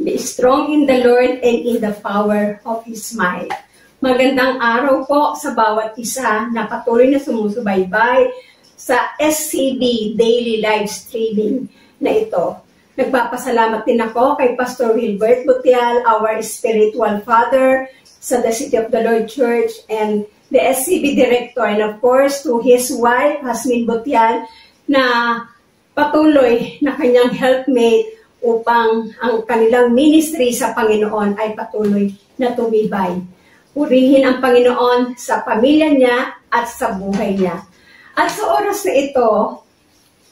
Be strong in the Lord and in the power of His might. Magandang araw po sa bawat isa na patuloy na sumusubaybay sa SCB Daily Live Streaming na ito. Nagpapasalamat din ako kay Pastor Wilbert Butial, our spiritual father sa The City of the Lord Church, and the SCB Director, and of course to his wife, Hasmin Butial, na patuloy na kanyang helpmate upang ang kanilang ministry sa Panginoon ay patuloy na tumibay. Purihin ang Panginoon sa pamilya niya at sa buhay niya. At sa oras na ito,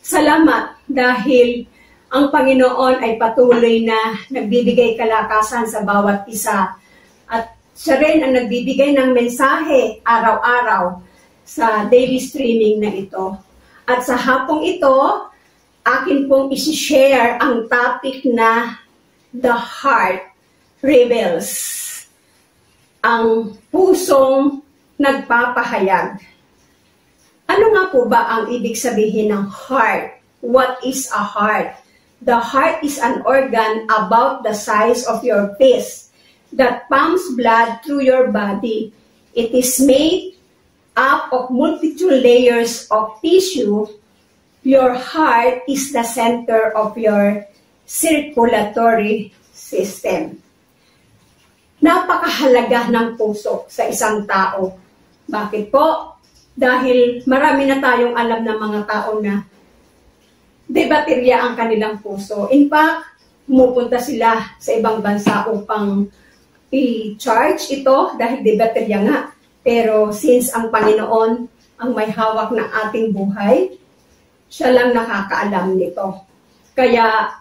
salamat dahil ang Panginoon ay patuloy na nagbibigay kalakasan sa bawat isa. At siya rin ang nagbibigay ng mensahe araw-araw sa daily streaming na ito. At sa hapong ito, akin pong isi-share ang topic na The Heart Rebels. Ang pusong nagpapahayag. Ano nga po ba ang ibig sabihin ng heart? What is a heart? The heart is an organ about the size of your fist that pumps blood through your body. It is made up of multitude layers of tissue. Your heart is the center of your circulatory system. Napakahalaga ng puso sa isang tao. Bakit po? Dahil marami na tayong alam ng mga tao na debaterya ang kanilang puso. In fact, pumupunta sila sa ibang bansa upang i-charge ito dahil debaterya nga. Pero since ang Panginoon ang may hawak ng ating buhay, siya lang nakakaalam nito. Kaya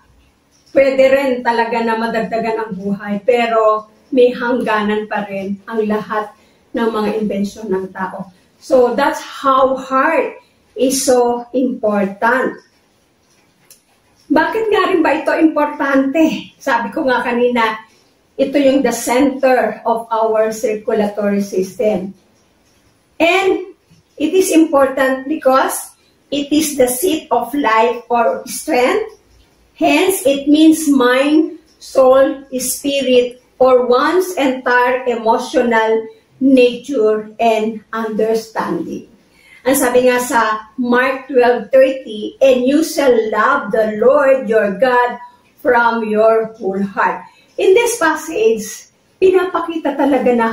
pwede rin talaga na madagdagan ang buhay, pero may hangganan pa rin ang lahat ng mga imbensyon ng tao. So that's how heart is so important. Bakit nga rin ba ito importante? Sabi ko nga kanina, ito yung the center of our circulatory system. And it is important because it is the seat of life or strength. Hence, it means mind, soul, spirit, or one's entire emotional nature and understanding. Ang sabi nga sa Mark 12:30, and you shall love the Lord your God from your whole heart. In this passage, pinapakita talaga na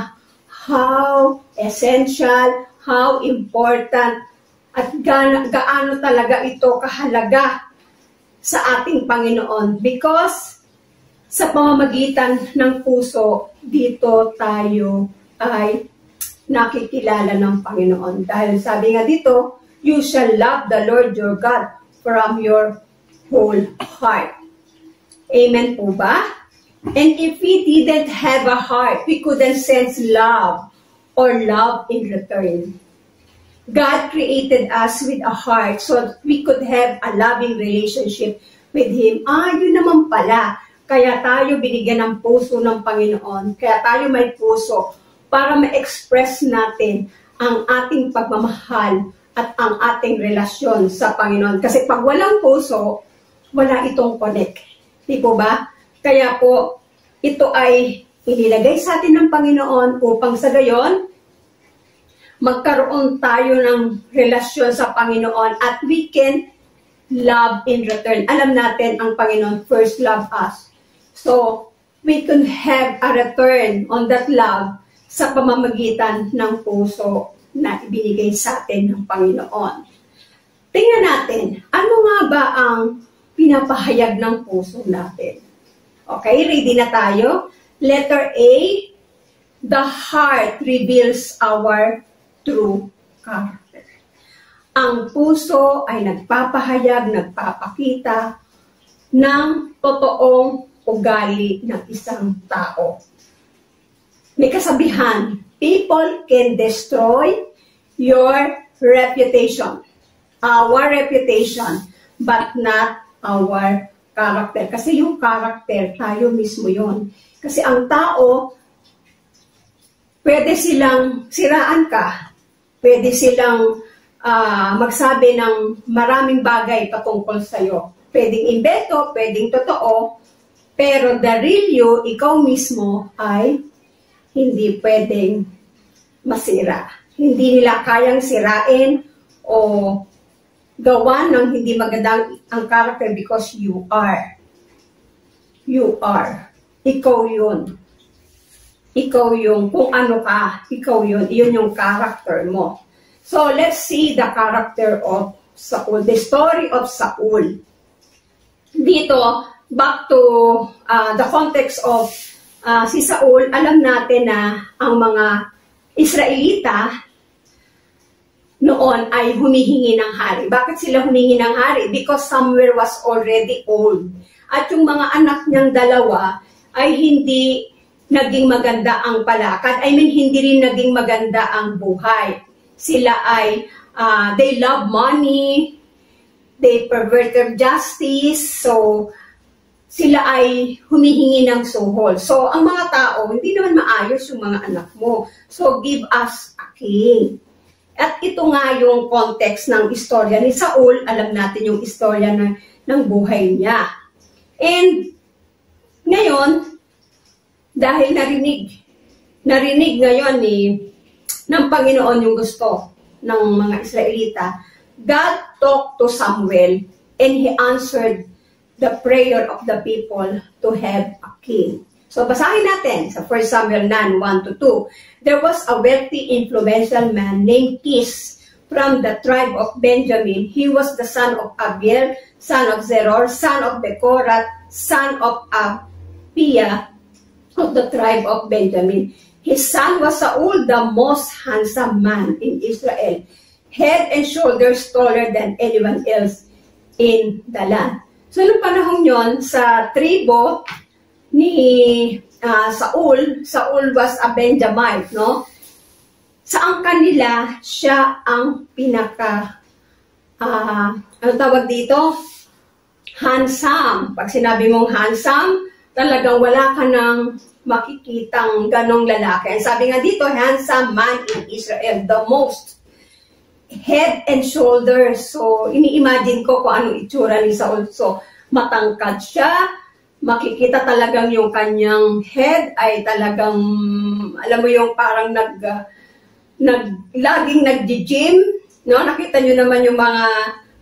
how essential, how important, at gaano talaga ito kahalaga sa ating Panginoon. Because sa pamamagitan ng puso, dito tayo ay nakikilala ng Panginoon. Dahil sabi nga dito, you shall love the Lord your God from your whole heart. Amen po ba? And if we didn't have a heart, we couldn't sense love or love in return. God created us with a heart so we could have a loving relationship with Him. Yun naman pala. Kaya tayo binigyan ng puso ng Panginoon. Kaya tayo may puso para ma-express natin ang ating pagmamahal at ang ating relasyon sa Panginoon. Kasi pag walang puso, wala itong connect. Di po ba? Kaya po, ito ay inilagay sa atin ng Panginoon upang sa gayon, magkaroon tayo ng relasyon sa Panginoon at we can love in return. Alam natin ang Panginoon first love us. So, we can have a return on that love sa pamamagitan ng puso na ibinigay sa atin ng Panginoon. Tingnan natin, ano nga ba ang pinapahayag ng puso natin? Okay, ready na tayo? Letter A, the heart reveals our true character. Ang puso ay nagpapahayag, nagpapakita ng totoong ugali ng isang tao. May kasabihan, people can destroy your reputation, our reputation, but not our character. Kasi yung character, tayo mismo yon. Kasi ang tao, pwede silang siraan ka, pwede silang magsabi ng maraming bagay patungkol sa'yo. Pwedeng imbeto, pwedeng totoo, Pero the real you, ikaw mismo, ay hindi pwedeng masira. Hindi nila kayang sirain o gawa ng hindi magandang ang character because you are. You are. Ikaw yun. Ikaw yung, kung ano ka, ikaw yun. Yun yung character mo. So, let's see the character of Saul. The story of Saul. Dito, back to the context of si Saul, alam natin na ang mga Israelita noon ay humihingi ng hari. Bakit sila humingi ng hari? Because Samuel was already old. At yung mga anak niyang dalawa ay hindi naging maganda ang palakad. I mean, hindi rin naging maganda ang buhay. Sila ay, they love money, they perverted justice, so sila ay humihingi ng suhol. So, ang mga tao, hindi naman maayos yung mga anak mo. So, give us a king. At ito nga yung context ng istorya ni Saul. Alam natin yung istorya ng buhay niya. And, ngayon, dahil narinig ngayon ng Panginoon yung gusto ng mga Israelita, God talked to Samuel and he answered the prayer of the people to have a king. So, basahin natin sa 1 Samuel 9, 1-2. There was a wealthy, influential man named Kish from the tribe of Benjamin. He was the son of Abiel, son of Zeror, son of Bekorat, son of Apia of the tribe of Benjamin. His son was Saul, the most handsome man in Israel, head and shoulders taller than anyone else in the land. So, noong panahon yon sa tribo ni Saul was a Benjamite, no? Sa kanila, siya ang pinaka, ano tawag dito? Handsome. Pag sinabi mong handsome, talagang wala ka nang makikitang ganong lalaki. And sabi nga dito, handsome man in Israel, the most. Head and shoulders. So, ini-imagine ko kung anong itsura ni Saul. So, matangkad siya. Makikita talagang yung kanyang head ay talagang, alam mo yung parang laging nag-gym. No? Nakita nyo naman yung mga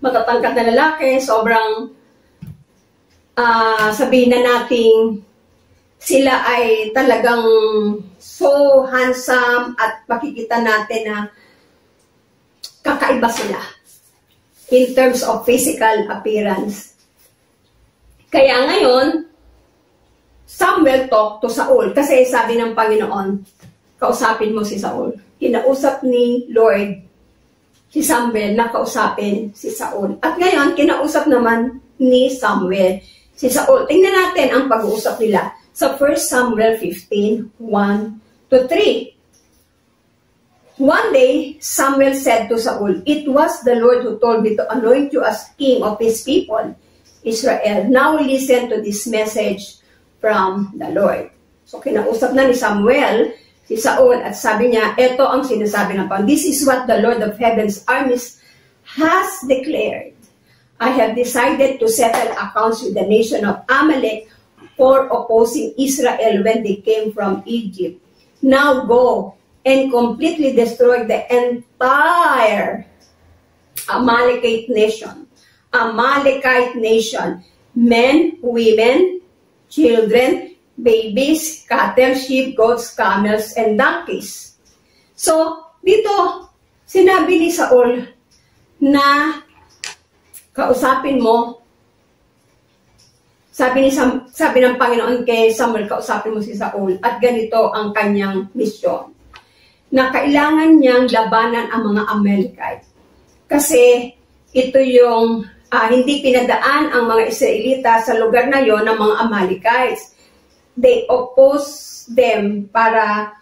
matatangkad na lalaki. Sobrang, sabihin na nating, sila ay talagang so handsome at makikita natin na kakaiba sila in terms of physical appearance. Kaya ngayon, Samuel talked to Saul kasi sabi ng Panginoon, kausapin mo si Saul. Kinausap ni Lord si Samuel na kausapin si Saul. At ngayon, kinausap naman ni Samuel si Saul. Tingnan natin ang pag-uusap nila sa 1 Samuel 15, 1-3. One day, Samuel said to Saul, "It was the Lord who told me to anoint you as king of his people, Israel. Now listen to this message from the Lord." So, kinausap na ni Samuel si Saul at sabi niya, ito ang sinasabi ng Panginoon. "This is what the Lord of Heaven's armies has declared. I have decided to settle accounts with the nation of Amalek for opposing Israel when they came from Egypt. Now go and completely destroy the entire Amalekite nation. Men, women, children, babies, cattle, sheep, goats, camels, and donkeys." So, dito, sinabi ni Saul na kausapin mo, sabi ng Panginoon kay Samuel, kausapin mo si Saul, at ganito ang kanyang misyon, na kailangan niyang labanan ang mga Amalekite. Kasi ito yung hindi pinadaan ang mga Israelita sa lugar na yon ng mga Amalekites. They oppose them para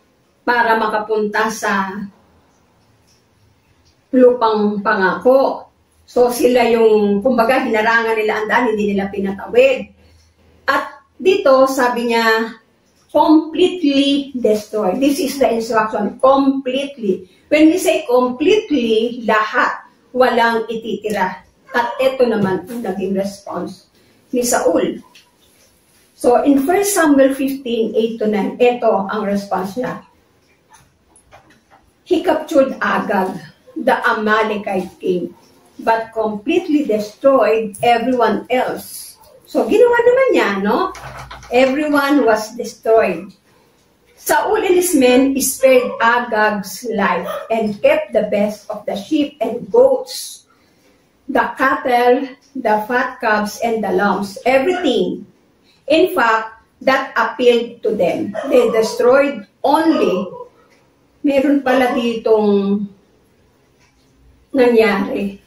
makapunta sa lupang pangako. So sila yung, kumbaga, hinarangan nila ang daan, hindi nila pinatawid. At dito, sabi niya, completely destroy. This is the instruction, completely. When we say completely, lahat, walang ititira. At ito naman ang naging response ni Saul. So, in 1 Samuel 15, 8-9, ito ang response niya. He captured Agag, the Amalekite king, but completely destroyed everyone else. So, ginawa naman niya, no? Everyone was destroyed. Saul and his men spared Agag's life and kept the best of the sheep and goats, the cattle, the fat calves, and the lambs, everything. In fact, that appealed to them. They destroyed only, meron pala ditong nangyari.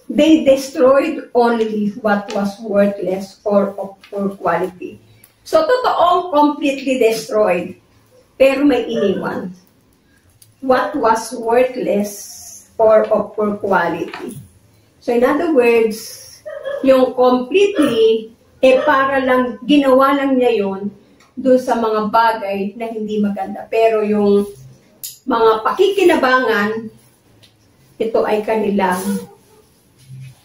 They destroyed only what was worthless or of poor quality. So, totoong completely destroyed, pero may iniwan. What was worthless or of poor quality. So, in other words, yung completely, para lang, ginawa lang niya yun doon sa mga bagay na hindi maganda. Pero yung mga pakikinabangan, ito ay kanilang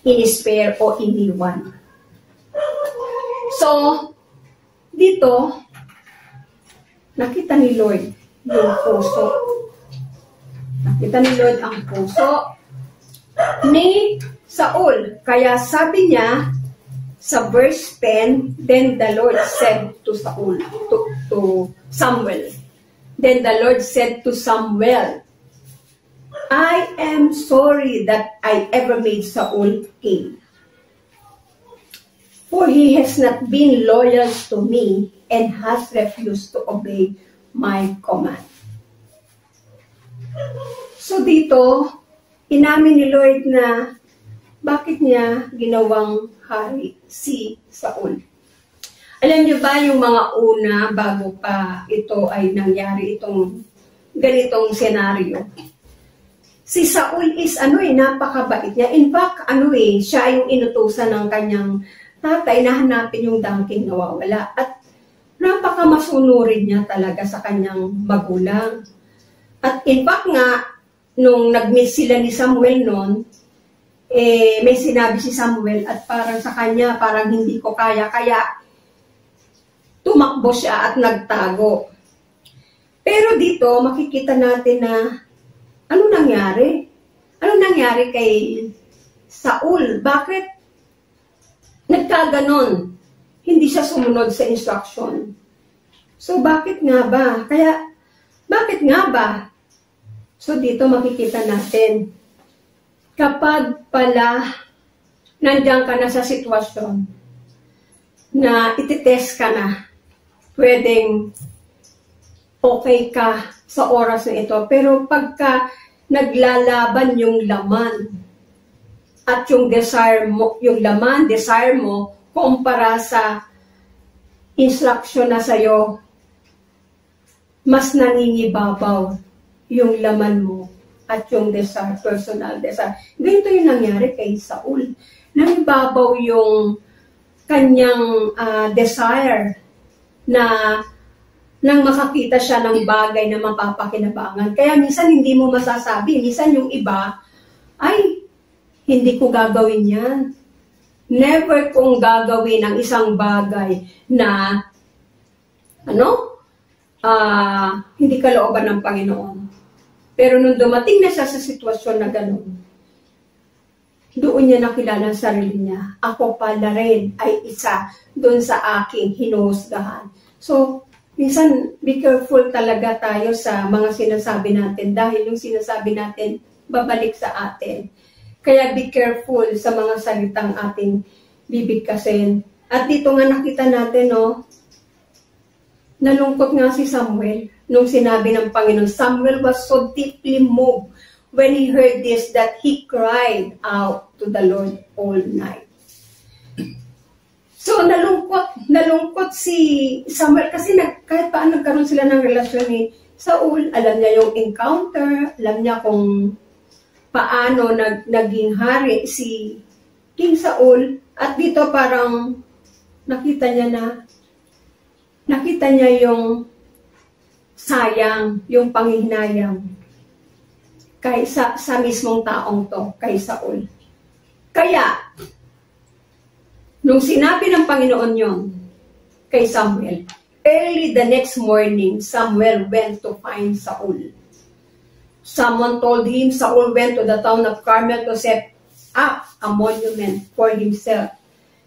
in-spare o iniwan. So, dito, nakita ni Lord yung puso. Nakita ni Lord ang puso ni Saul. Kaya sabi niya sa verse 10, then the Lord said to Saul, to Samuel. Then the Lord said to Samuel, I am sorry that I ever made Saul king. For he has not been loyal to me and has refused to obey my command. So dito, inamin ni Lord na bakit niya ginawang hari si Saul. Alam niyo ba yung mga una bago pa ito ay nangyari itong ganitong senaryo? Si Saul is napakabait niya. In fact, siya yung inutusan ng kanyang tatay na hanapin yung dangking nawawala. At napakamasunurin niya talaga sa kanyang magulang. At in fact nga, nung nag-meet sila ni Samuel noon, may sinabi si Samuel at parang sa kanya, parang hindi ko kaya. Kaya tumakbo siya at nagtago. Pero dito, makikita natin na ano nangyari? Ano nangyari kay Saul? Bakit nagkaganon? Hindi siya sumunod sa instruction. So, bakit nga ba? Bakit nga ba? So, dito makikita natin, kapag pala nandiyan ka na sa sitwasyon na ititest ka na, pwedeng okay ka sa oras na ito. Pero pagka naglalaban yung laman at yung desire mo, yung laman, desire mo, kumpara sa instruction na sa'yo, mas nangingibabaw yung laman mo at yung desire, personal desire. Ganito yung nangyari kay Saul. Nangibabaw yung kanyang desire na nang makakita siya ng bagay na mapapakinabangan. Kaya minsan hindi mo masasabi. Minsan yung iba, ay, hindi ko gagawin yan. Never kong gagawin ang isang bagay na, hindi kalooban ng Panginoon. Pero nung dumating na siya sa sitwasyon na gano'n, doon niya nakilala ang sarili niya. Ako pala rin ay isa doon sa aking hinuhusgahan. So, minsan, be careful talaga tayo sa mga sinasabi natin dahil yung sinasabi natin babalik sa atin. Kaya be careful sa mga salitang ating bibigkasin. At dito nga nakita natin, nalungkot nga si Samuel nung sinabi ng Panginoon. Samuel was so deeply moved when he heard this that he cried out to the Lord all night. So, nalungkot si Samuel kasi kahit paano nagkaroon sila ng relasyon ni Saul, alam niya yung encounter, alam niya kung paano naging hari si King Saul, at dito parang nakita niya yung sayang, yung panghihinayang sa mismong taong to, kay Saul. Kaya, nung sinabi ng Panginoon yon, kay Samuel. Early the next morning, Samuel went to find Saul. Someone told him Saul went to the town of Carmel to set up a monument for himself.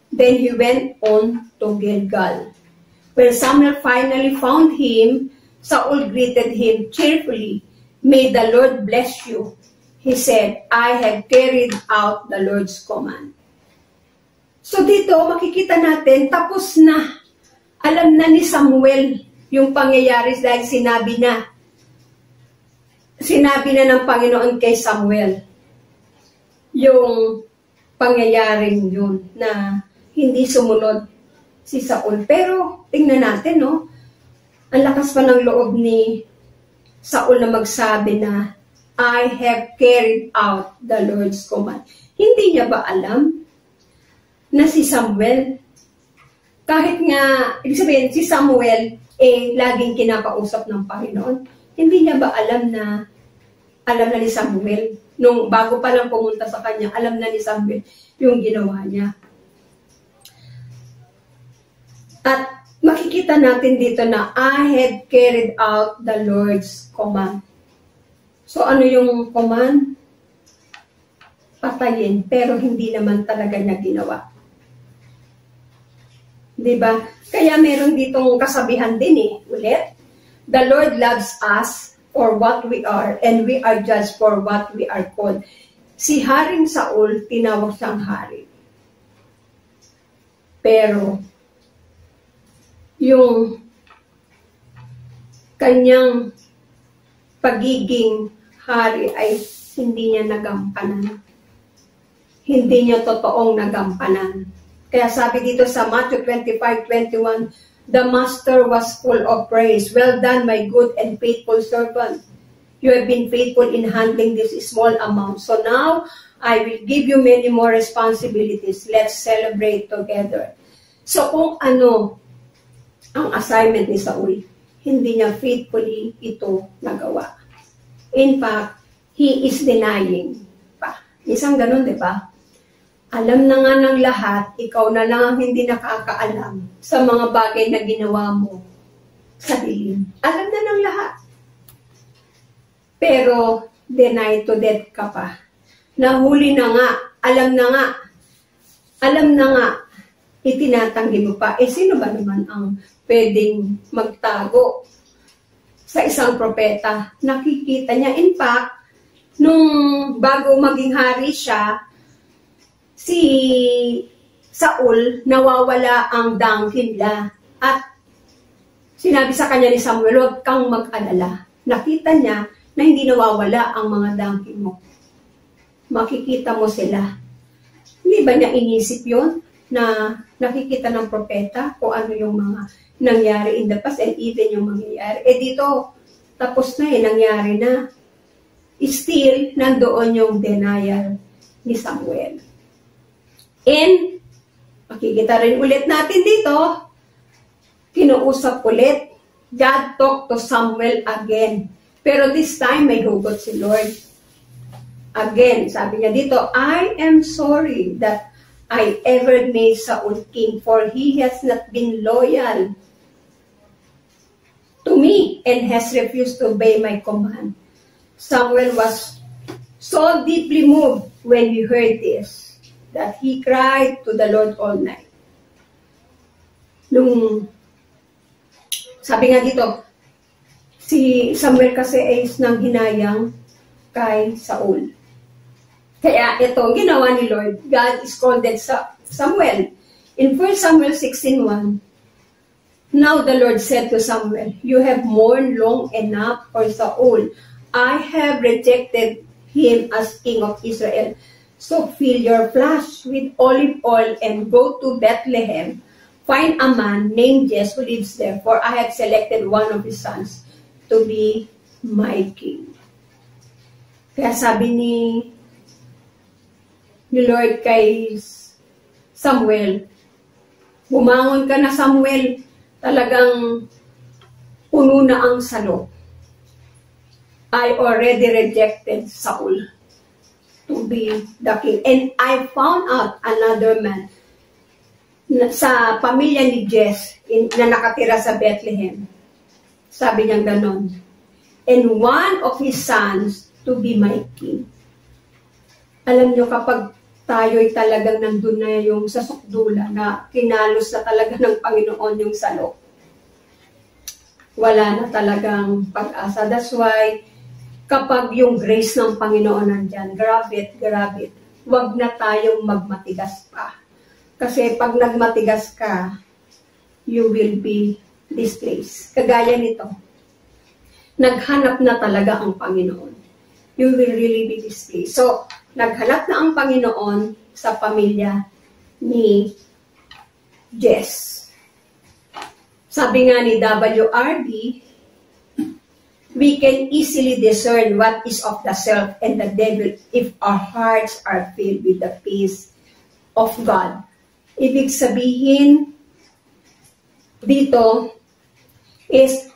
Then he went on to Gilgal. When Samuel finally found him, Saul greeted him cheerfully. "May the Lord bless you," he said. "I have carried out the Lord's command." So dito, makikita natin, tapos na. Alam na ni Samuel yung pangyayari dahil sinabi na ng Panginoon kay Samuel yung pangyayaring yun na hindi sumunod si Saul. Pero tingnan natin, no? Ang lakas pa ng loob ni Saul na magsabi na, "I have carried out the Lord's command." Hindi niya ba alam na si Samuel, kahit nga, ibig sabihin, si Samuel, laging kinakausap ng Panginoon, hindi niya ba alam na ni Samuel, nung bago pa lang pumunta sa kanya, alam na ni Samuel yung ginawa niya. At makikita natin dito na, "I have carried out the Lord's command." So ano yung command? Patayin, pero hindi naman talaga niya ginawa. Diba? Kaya meron ditong kasabihan din ulit. The Lord loves us for what we are, and we are judged for what we are called. Si Haring Saul, tinawag siyang hari. Pero, yung kanyang pagiging hari ay hindi niya nagampanan. Hindi niya totoong nagampanan. Kaya sabi dito sa Matthew 25:21, "The master was full of praise. Well done, my good and faithful servant. You have been faithful in handling this small amount. So now, I will give you many more responsibilities. Let's celebrate together." So kung ano ang assignment ni Saul, hindi niya faithfully ito nagawa. In fact, he is denying pa. Isang ganun, di ba? Alam na nga ng lahat, ikaw na lang ang hindi nakakaalam sa mga bagay na ginawa mo sa dilim. Alam na ng lahat. Pero, deny to death ka pa. Nahuli na nga, alam na nga, itinatanggi mo pa. Sino ba naman ang pwedeng magtago sa isang propeta? Nakikita niya. In fact, nung bago maging hari siya, si Saul, nawawala ang donkey nila. At sinabi sa kanya ni Samuel, "Huwag kang mag-alala." Nakita niya na hindi nawawala ang mga donkey mo. Makikita mo sila. Hindi ba niya inisip yun? Na nakikita ng propeta kung ano yung mga nangyari in the past and even yung mangyayari. Dito, tapos na nangyari na. Still, nandoon yung denial ni Samuel. And, makikita rin ulit natin dito, kinuusap ulit, God talked to Samuel again. Pero this time, may hugot si Lord. Again, sabi niya dito, "I am sorry that I ever made Saul king, for he has not been loyal to me and has refused to obey my command." Samuel was so deeply moved when he heard this, that he cried to the Lord all night. Sabi nga dito, si Samuel kasi ay nang hinayang kay Saul. Kaya ito, ginawa ni Lord, God scolded Samuel. In 1 Samuel 16:1, "Now the Lord said to Samuel, you have mourned long enough for Saul. I have rejected him as king of Israel. So fill your flask with olive oil and go to Bethlehem. Find a man named Jesse who lives there, for I have selected one of his sons to be my king." Kaya sabi ni Lord kay Samuel, "Bumangon ka na, Samuel. Talagang puno na ang salo. I already rejected Saul to be the king. And I found out another man sa pamilya ni Jess na nakatira sa Bethlehem. Sabi niya ganon. And one of his sons to be my king. Alam niyo, kapag tayo'y talagang nandun na yung sa sukdula na kinalos na talaga ng Panginoon yung salok, wala na talagang pag-asa. That's why, kapag yung grace ng Panginoon nandyan, grabe, wag na tayong magmatigas pa. Kasi pag nagmatigas ka, you will be disgraced. Kagaya nito, naghanap na talaga ang Panginoon. You will really be disgraced. So, naghanap na ang Panginoon sa pamilya ni Jess. Sabi nga ni WRB, we can easily discern what is of the self and the devil if our hearts are filled with the peace of God. Ibig sabihin dito is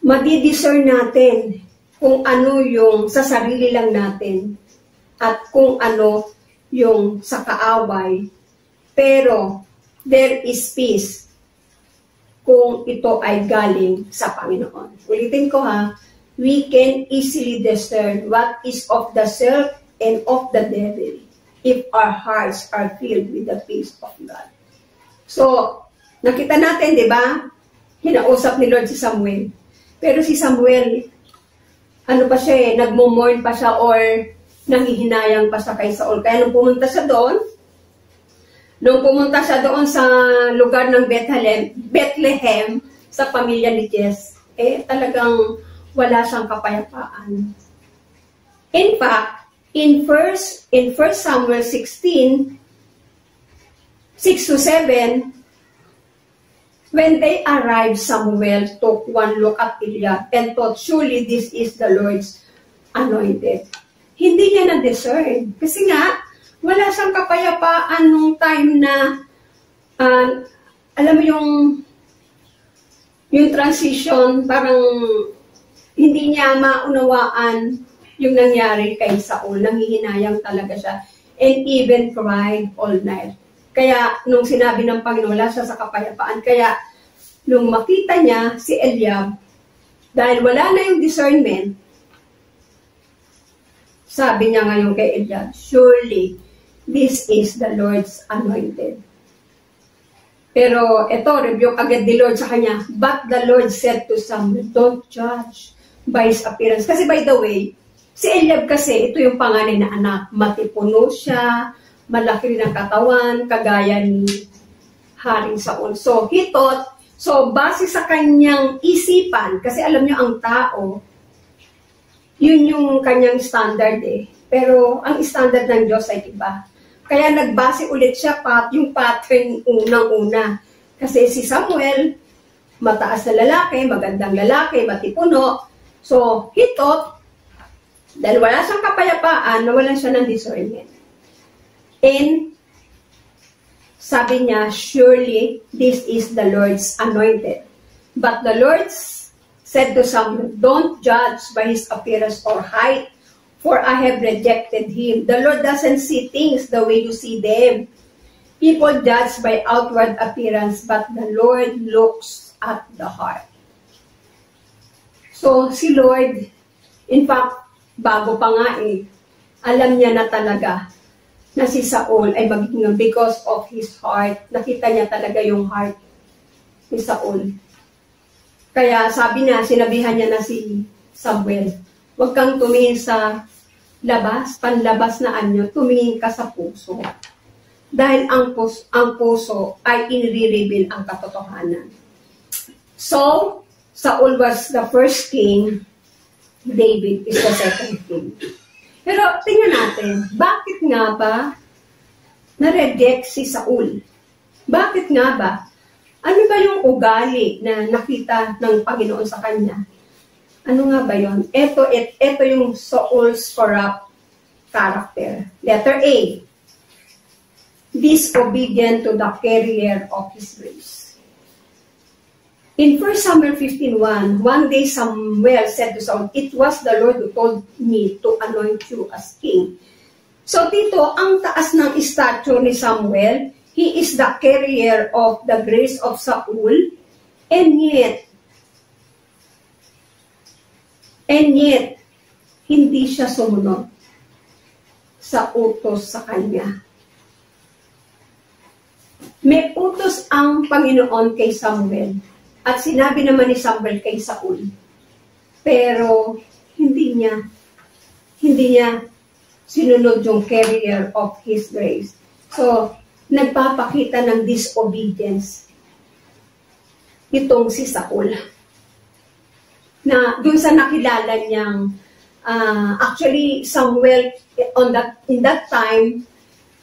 madidiscern natin kung ano yung sa sarili lang natin at kung ano yung sa kaaway. Pero there is peace kung ito ay galing sa Panginoon. Ulitin ko ha, we can easily discern what is of the self and of the devil if our hearts are filled with the peace of God. So, nakita natin, di ba? Hinausap ni Lord si Samuel. Pero si Samuel, ano pa siya eh, nagmumorn pa siya or nanghihinayang pa siya kay Saul. Kaya nung pumunta siya doon sa lugar ng Bethlehem sa pamilya ni Jess, talagang wala siyang kapayapaan. In fact, in 1 Samuel 16, 6-7, when they arrived, Samuel took one look at Eliab and thought, surely this is the Lord's anointed. Hindi niya na-discern. Kasi nga, wala siyang kapayapaan nung time na, alam mo yung transition, parang hindi niya maunawaan yung nangyari kay Saul. Nanghihinayang talaga siya. And even cried all night. Kaya, nung sinabi ng Panginoon, wala siya sa kapayapaan. Kaya, nung makita niya si Eliab, dahil wala na yung discernment, sabi niya ngayon kay Eliab, surely, this is the Lord's anointed. Pero, ito, rebuke agad ni Lord sa kanya, but the Lord said to Samuel, don't judge by his appearance. Kasi by the way, si Eliab kasi, ito yung panganay na anak, matipuno siya, malaki rin ang katawan, kagaya ni Haring Saul. So, he thought, so base sa kanyang isipan, kasi alam niyo ang tao, yun yung kanyang standard eh. Pero ang standard ng Diyos ay iba. Kaya nagbase ulit siya yung pattern unang-una. Kasi si Samuel, mataas na lalaki, magandang lalaki, matipuno. So, he thought, dahil wala siyang kapayapaan, nawalan siya ng discernment. And sabi niya, surely this is the Lord's anointed. But the Lord said to Samuel, don't judge by his appearance or height, for I have rejected him. The Lord doesn't see things the way you see them. People judge by outward appearance, but the Lord looks at the heart. So, si Lord, in fact, bago pa nga alam niya na talaga na si Saul ay magiging because of his heart. Nakita niya talaga yung heart ni Saul. Kaya sabi na, sinabihan niya na si Samuel, huwag kang tumingin sa labas, panlabas na anyo, tumingin ka sa puso. Dahil ang puso ay inire-reveal ang katotohanan. So, Saul was the first king, David is the second king. Pero tingnan natin, bakit nga ba na-reject si Saul? Bakit nga ba? Ano ba yung ugali na nakita ng Panginoon sa kanya? Ano nga ba yun? Ito yung Saul's corrupt character. Letter A, disobedient to the carrier of his grace. In 1 Samuel 15:1, one day Samuel said to Saul, it was the Lord who told me to anoint you as king. So dito, ang taas ng stature ni Samuel, he is the carrier of the grace of Saul, and yet, hindi siya sumunod sa utos sa kanya. May utos ang Panginoon kay Samuel, at sinabi naman ni Samuel kay Saul. Pero hindi niya sinunod yung carrier of His grace. So, nagpapakita ng disobedience itong si Saul. Na dun sa nakilala niyang, actually, Samuel, in that time,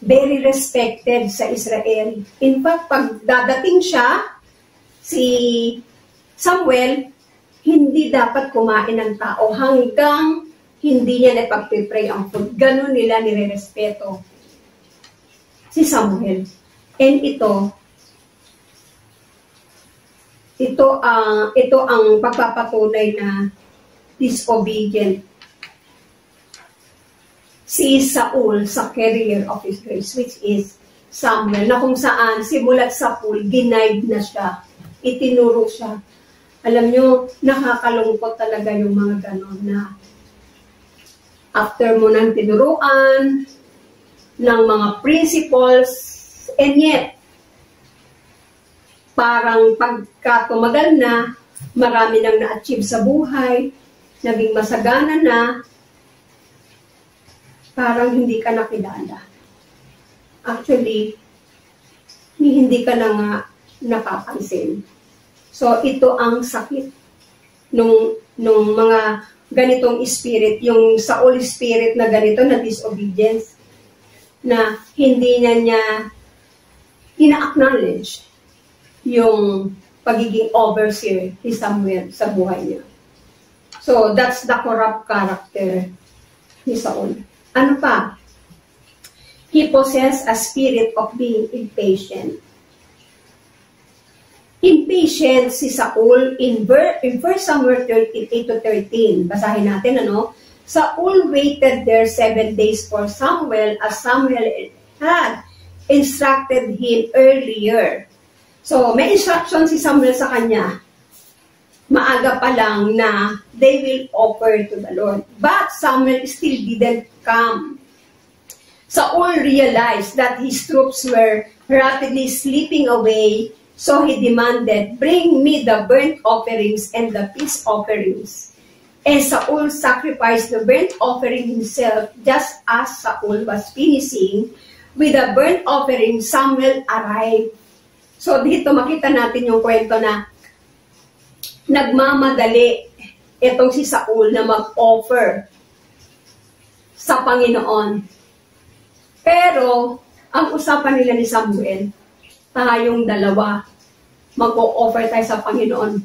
very respected sa Israel. In fact, pag dadating siya, si Samuel, hindi dapat kumain ng tao hanggang hindi niya napagpipray ang food. Ganon nila nire-respeto si Samuel. And ito ang pagpapatunay na disobedient si Saul sa carrier of His grace, which is Samuel, na kung saan simulat sa pool, ginaid na siya, itinuro siya. Alam nyo, nakakalungkot talaga yung mga ganon na after mo nang tinuruan ng mga principles, and yet, parang pagka tumagal na, marami nang na-achieve sa buhay, naging masagana na, parang hindi ka nakilala. Actually, hindi ka na nga napapansin. So, ito ang sakit nung mga ganitong spirit, yung Saul spirit na ganito, na disobedience, na hindi niya ina-acknowledge yung pagiging overseer ni Samuel sa buhay niya. So, that's the corrupt character ni Saul. Ano pa? He possessed a spirit of being impatient. Impatient si Saul in 1 Samuel 13:8-13. Basahin natin, ano? Saul waited there 7 days for Samuel, as Samuel had instructed him earlier. So, may instruction si Samuel sa kanya. Maaga pa lang na they will offer to the Lord. But Samuel still didn't come. Saul realized that his troops were rapidly slipping away, so he demanded, "Bring me the burnt offerings and the peace offerings." And Saul sacrificed the burnt offering himself. Just as Saul was finishing with the burnt offering, Samuel arrived. So dito makita natin yung kwento na nagmamadali itong si Saul na mag-offer sa Panginoon. Pero, ang usapan nila ni Samuel, tayong dalawa, mag-o-offer tayo sa Panginoon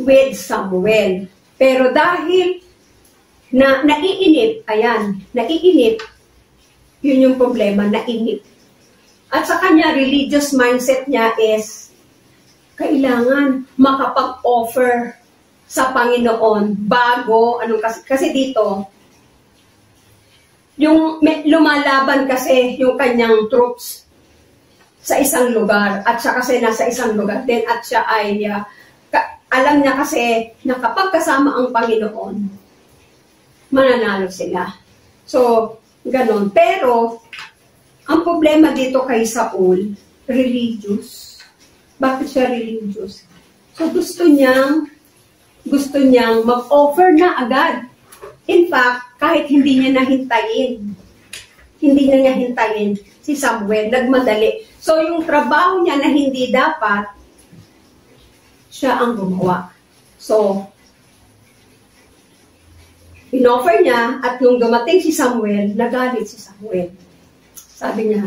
with Samuel. Pero dahil naiinip, yun yung problema, nainip. At sa kanya, religious mindset niya is, kailangan makapag-offer sa Panginoon bago, kasi dito, yung lumalaban kasi yung kanyang troops sa isang lugar, at siya kasi nasa isang lugar din, at siya ay, alam niya kasi na kapag kasama ang Panginoon, mananalo sila. So, ganon. Pero, ang problema dito kay Saul, religious. Bakit siya religious? So, gusto niyang mag-offer na agad. In fact, kahit hindi niya hintayin si Samuel, nagmadali. So, yung trabaho niya na hindi dapat, siya ang gumawa. So, in-offer niya, at nung dumating si Samuel, nagalit si Samuel. Sabi niya,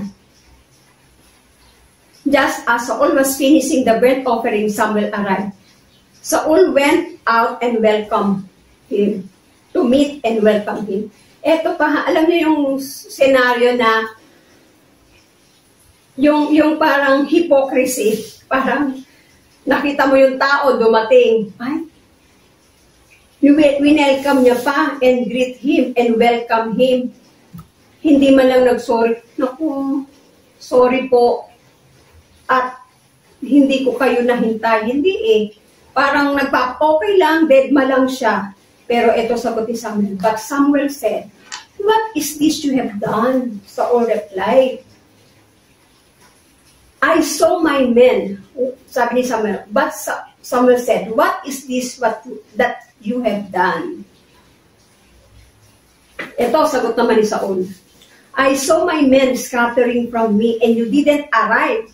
just as Saul was finishing the burnt offering, Samuel arrived. Saul went out and welcomed him, to meet and welcome him. Eto pa, alam niyo yung senaryo na, yung parang hypocrisy, parang nakita mo yung tao dumating, ay, winelcome niya pa and greet him and welcome him. Hindi man lang nag-sorry. Naku, sorry po, at hindi ko kayo nahintay. Hindi eh. Parang okay lang, deadma lang siya. Pero ito sagot ni Samuel. But Samuel said, what is this you have done? Saul replied, I saw my men. Sabi ni Samuel. But Samuel said, what is this that you have done? Ito, sagot naman ni Saul. I saw my men scattering from me and you didn't arrive.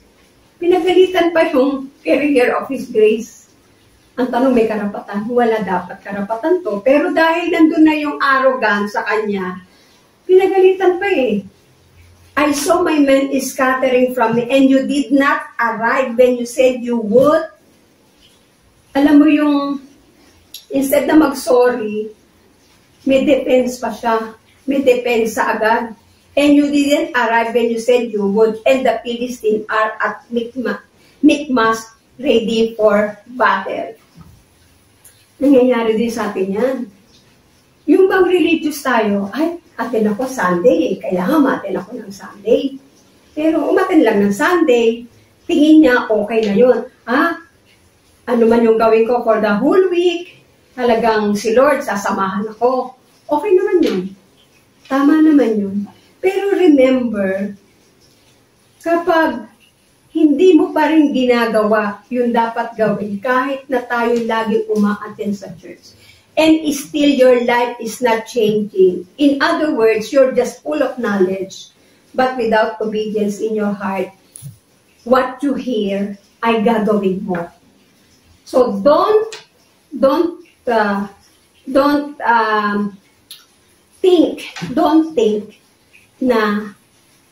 Pinagalitan pa yung carrier of His grace. Ang tanong, may karapatan? Wala dapat karapatan to. Pero dahil nandun na yung arrogance sa kanya, pinagalitan pa eh. I saw my men scattering from me and you did not arrive when you said you would. Alam mo yung, instead na mag-sorry, may defense pa siya. May defense sa agad. And you didn't arrive when you said you would. And the Philistines are at Michmash ready for battle. Nangyayari din sa atin yan. Yung bang religious tayo, ay, atin ako Sunday, kaya umaten ako ng Sunday. Pero umaten lang ng Sunday, tingin niya okay na yun. Ano man yung gawin ko for the whole week, talagang si Lord, sasamahan ako. Okay naman yun. Tama naman yun. Pero remember, kapag hindi mo pa rin ginagawa yung dapat gawin, kahit na tayo lagi uma-attend sa church, and still your life is not changing. In other words, you're just full of knowledge, but without obedience in your heart. What you hear, ay gagawin mo. So don't think na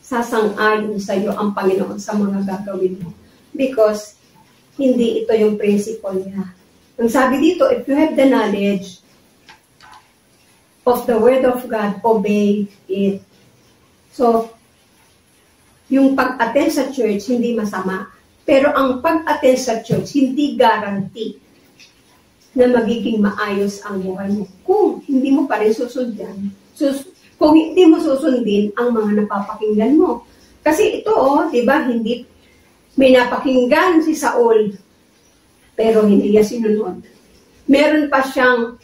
sasang-ayon sa iyo ang Panginoon sa mga gagawin mo. Because hindi ito yung principle niya. Ang sabi dito, if you have the knowledge of the Word of God, obey it. So, yung pag-attend sa church, hindi masama. Pero ang pag-attend sa church, hindi guarantee na magiging maayos ang buhay mo. Kung hindi mo pa rin susundin, kung hindi mo susundin ang mga napapakinggan mo. Kasi ito, di ba, hindi, may napakinggan si Saul, pero hindi niya sinunod. Meron pa siyang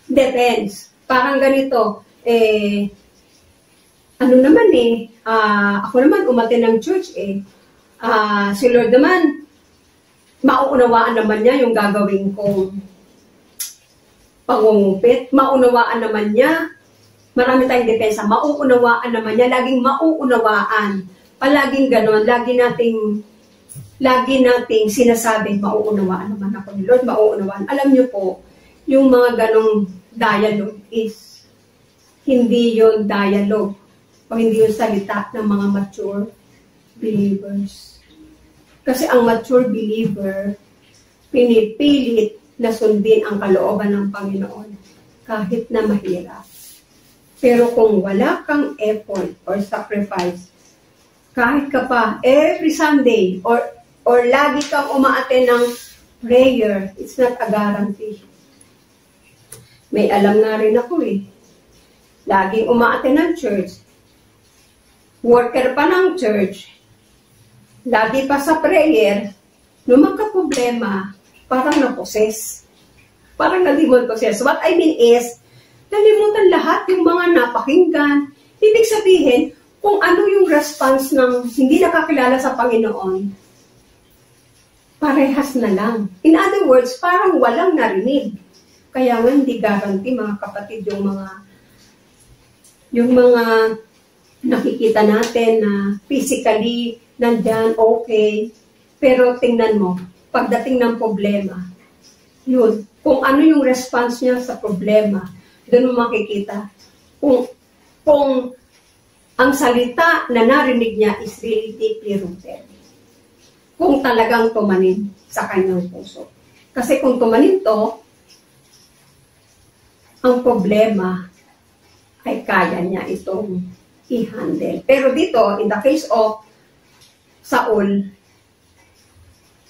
defense. Parang ganito, ako naman umaten ng church si Lord naman, mauunawaan naman niya yung gagawin kong pangungupit. Maunawaan naman niya. Marami tayong depensa. Mauunawaan naman niya. Laging mauunawaan. Palaging ganon. Lagi nating sinasabi, mauunawaan naman ako ni Lord. Mauunawaan. Alam niyo po, yung mga ganong dialogue is hindi yon dialogue o hindi yung salita ng mga mature believers. Kasi ang mature believer, pinipilit na sundin ang kalooban ng Panginoon kahit na mahirap. Pero kung wala kang effort or sacrifice, kahit ka pa every Sunday or lagi kang umaattend ng prayer, it's not a guarantee. May alam nga rin ako laging umaattend ng church, worker pa ng church, lagi pa sa prayer, nung magka-problema, parang na-possess. Parang na-demon-possess. What I mean is, nalimutan lahat yung mga napakinggan. Ibig sabihin, kung ano yung response ng hindi nakakilala sa Panginoon, parehas na lang. In other words, parang walang narinig. Kaya nga hindi guarantee, mga kapatid, yung mga nakikita natin na physically nandyan, okay. Pero tingnan mo, pagdating ng problema, yun, kung ano yung response niya sa problema, doon mo makikita kung ang salita na narinig niya is really deeply rooted. Kung talagang tumanin sa kanyang puso. Kasi kung tumanin to, ang problema ay kaya niya itong i-handle. Pero dito, in the case of Saul,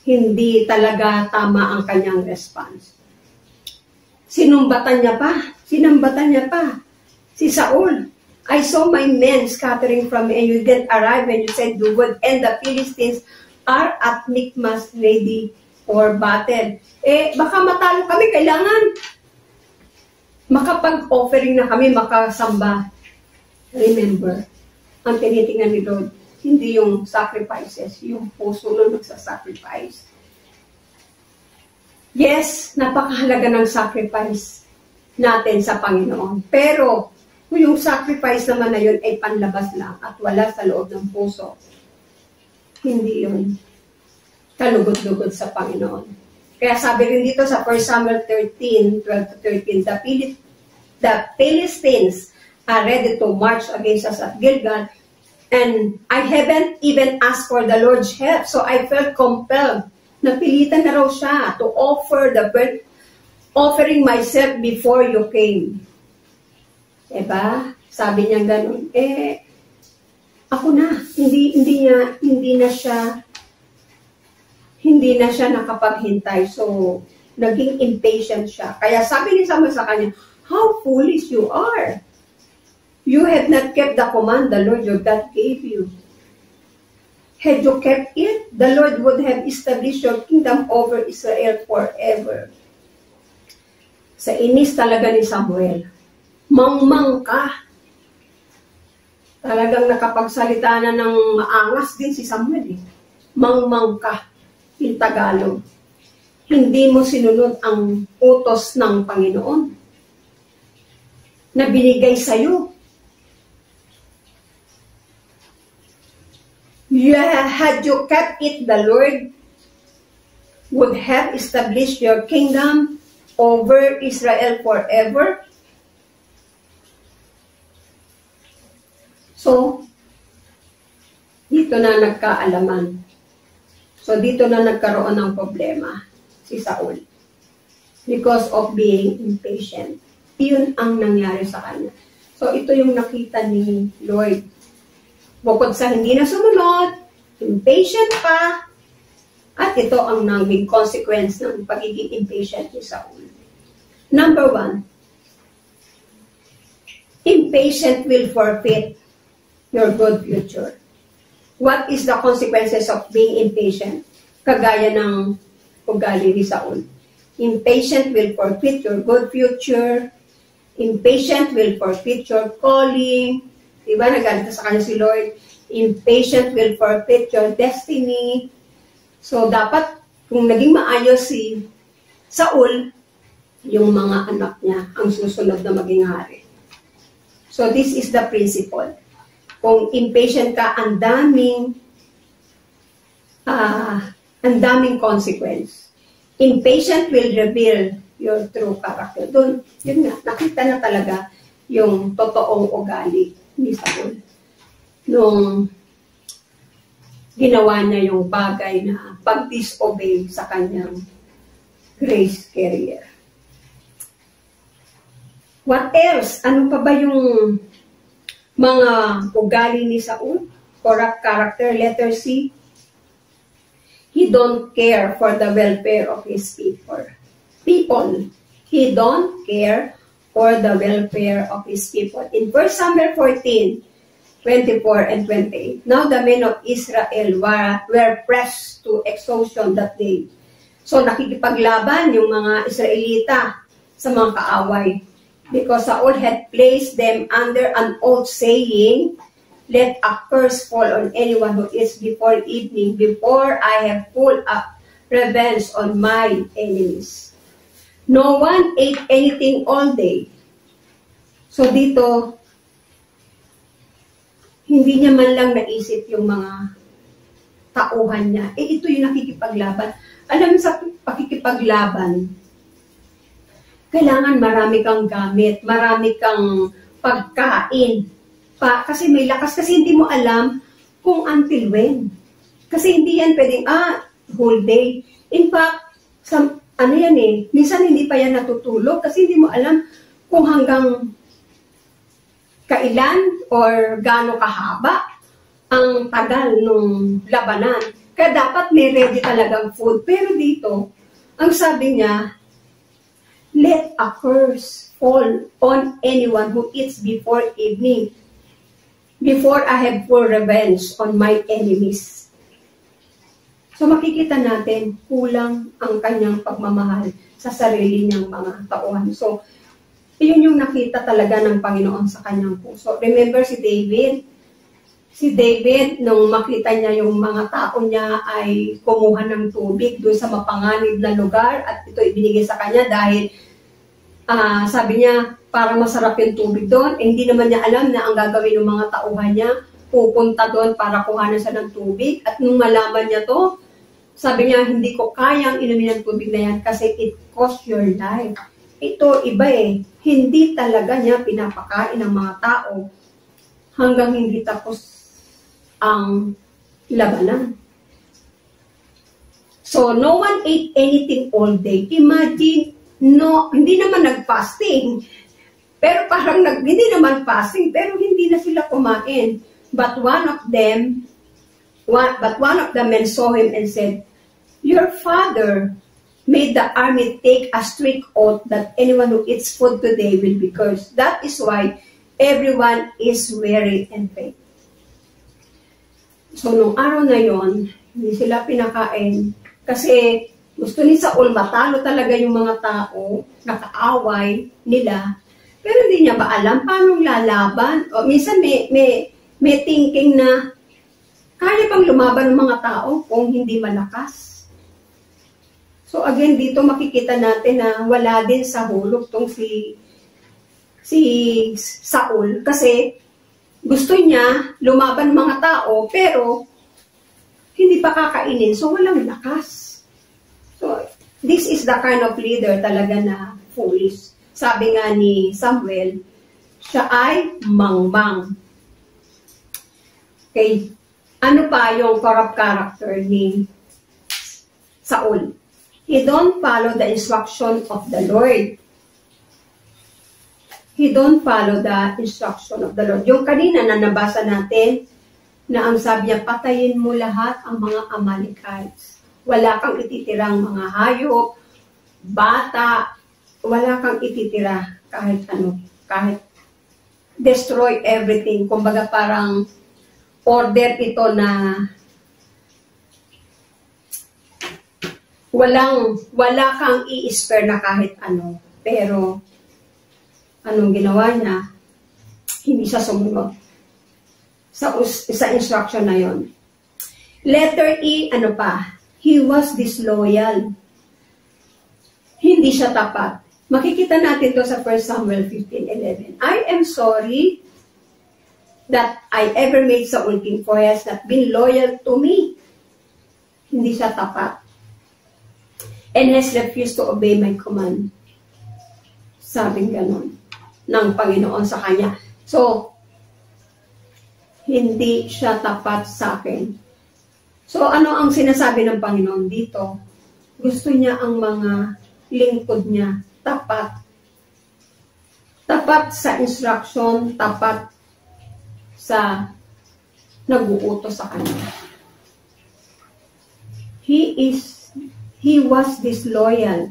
hindi talaga tama ang kanyang response. Sinambatan niya pa si Saul. I saw my men scattering from me, and you didn't arrive when you said do good, and the Philistines are at Michmas ready for battle. Baka matalo kami, kailangan makapag-offering na kami, makasamba. Remember, ang tinitingnan ni Lord, hindi yung sacrifices, yung puso na nagsasacrifice. Yes, napakahalaga ng sacrifice natin sa Panginoon. Pero, kung yung sacrifice naman na yun ay panlabas lang at wala sa loob ng puso, hindi yun kalugod-lugod sa Panginoon. Kaya sabi rin dito sa 1 Samuel 13, 12-13, the Philistines are ready to march against us at Gilgal, and I haven't even asked for the Lord's help, so I felt compelled. Napilitan na raw siya to offer the burnt offering myself before you came. Diba? Sabi niya ganun. Ako na. Hindi na siya nakapaghintay. So, naging impatient siya. Kaya sabi ni Samuel sa kanya, how foolish you are. You have not kept the command the Lord your God gave you. Had you kept it, the Lord would have established your kingdom over Israel forever. Sa inis talaga ni Samuel, mangmang ka. Talagang nakapagsalita na ng maangas din si Samuel. Mangmang ka, in Tagalog. Hindi mo sinunod ang utos ng Panginoon na binigay sa'yo. Had you kept it, the Lord would have established your kingdom over Israel forever. So, dito na nagkaalaman. So, dito na nagkaroon ng problema si Saul. Because of being impatient. Iyon ang nangyari sa kanya. So, ito yung nakita ni Lord. Bukod sa hindi na sumunod, impatient pa, at ito ang naging consequence ng pagiging impatient ni Saul. Number 1, impatient will forfeit your good future. What is the consequences of being impatient? Kagaya ng ugali ni Saul. Impatient will forfeit your good future. Impatient will forfeit your calling. Diba, nagalit sa kanya si Lord. Impatient will forfeit your destiny. So, dapat, kung naging maayos si Saul, yung mga anak niya ang susunod na maging hari. So, this is the principle. Kung impatient ka, ang daming consequence. Impatient will reveal your true character. Doon, yun nga, nakita na talaga yung totoong ugali ni Saul. Nung ginawa niya yung bagay na pag-disobey sa kanyang grace carrier. What else? Ano pa ba yung mga ugali ni Saul? Corrupt character, letter C. He don't care for the welfare of his people. He don't care for the welfare of his people. In 1 Samuel 14, 24 and 28, now the men of Israel were pressed to exhaustion that day. So nakikipaglaban yung mga Israelita sa mga kaaway. Because Saul had placed them under an oath saying, let a curse fall on anyone who eats before evening, before I have full up revenge on my enemies. No one ate anything all day. So dito, hindi niya man lang naisip yung mga tauhan niya. Ito yung nakikipaglaban. Alam mo sa pakikipaglaban, kailangan marami kang gamit, marami kang pagkain. Kasi may lakas, kasi hindi mo alam kung until when. Kasi hindi yan pwedeng, whole day. In fact, minsan hindi pa yan natutulog kasi hindi mo alam kung hanggang kailan or gaano kahaba ang tagal ng labanan. Kaya dapat may ready talagang food. Pero dito, ang sabi niya, let a curse fall on anyone who eats before evening. before I have full revenge on my enemies. So makikita natin, kulang ang kanyang pagmamahal sa sarili niyang mga tauhan. So, yun yung nakita talaga ng Panginoon sa kanyang puso. Remember si David? Si David, nung makita niya yung mga tao niya ay kumuha ng tubig doon sa mapanganib na lugar at ito ibinigay sa kanya dahil sabi niya, parang masarap yung tubig doon. Hindi naman niya alam na ang gagawin ng mga tauhan niya, pupunta doon para kuhanan siya ng tubig. At nung malaman niya to, sabi niya, hindi ko kayang inumin ng tubig na yan kasi it cost your life. Ito, iba eh. Hindi talaga niya pinapakain ng mga tao hanggang hindi tapos ang labanan. So, no one ate anything all day. Imagine, no, hindi naman nag-fasting. Pero parang hindi naman fasting, pero hindi na sila kumain. But one of them men saw him and said, "Your father made the army take a strict oath that anyone who eats food today will be cursed. That is why everyone is weary and faint." So, nung araw na yon, hindi sila pinakain kasi gusto ni Saul matalo talaga yung mga tao, nakaaway nila. Pero hindi niya ba alam paano lalaban? O minsan may thinking na kaya pang lumaban ng mga tao kung hindi malakas. So again, dito makikita natin na wala din sa hulog tong si Saul kasi gusto niya lumaban ng mga tao pero hindi pa kakainin. So walang lakas. So this is the kind of leader talaga na foolish. Sabi nga ni Samuel, siya ay mangmang. Okay. Ano pa yung corrupt character ni Saul? He don't follow the instruction of the Lord. He don't follow the instruction of the Lord. Yung kanina na nabasa natin, na ang sabi niya, patayin mo lahat ang mga Amalekites. Wala kang ititirang mga hayop, bata, wala kang ititira kahit ano, kahit destroy everything. Kumbaga parang order ito na wala kang i-spare na kahit ano. Pero anong ginawa niya? Hindi siya sumunod sa instruction na yon. Letter E, ano pa? He was disloyal. Hindi siya tapat. Makikita natin to sa 1 Samuel 15:11. I am sorry that I ever made Saul king, for he has not been loyal to me. Hindi siya tapat. And has refused to obey my command. Sabing ganon ng Panginoon sa kanya. So, hindi siya tapat sa akin. So, ano ang sinasabi ng Panginoon dito? Gusto niya ang mga lingkod niya tapat. Tapat sa instruction, tapat sa nag-uutos sa kanya. He was disloyal